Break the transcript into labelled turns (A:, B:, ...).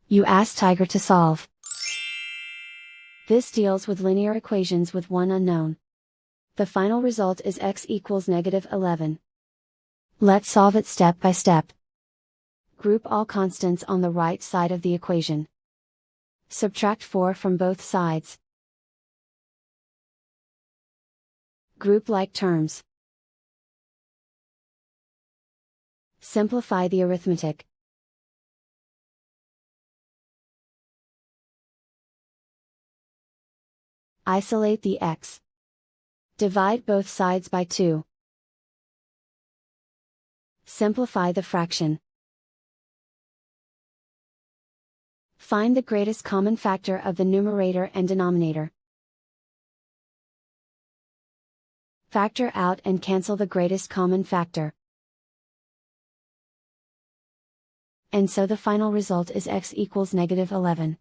A: You ask Tiger to solve. This deals with linear equations with one unknown. The final result is x equals -11. Let's solve it step by step. Group all constants on the right side of the equation. Subtract 4 from both sides. Group like terms. Simplify the arithmetic. Isolate the x. Divide both sides by 2. Simplify the fraction. Find the greatest common factor of the numerator and denominator. Factor out and cancel the greatest common factor. And so the final result is x equals -11.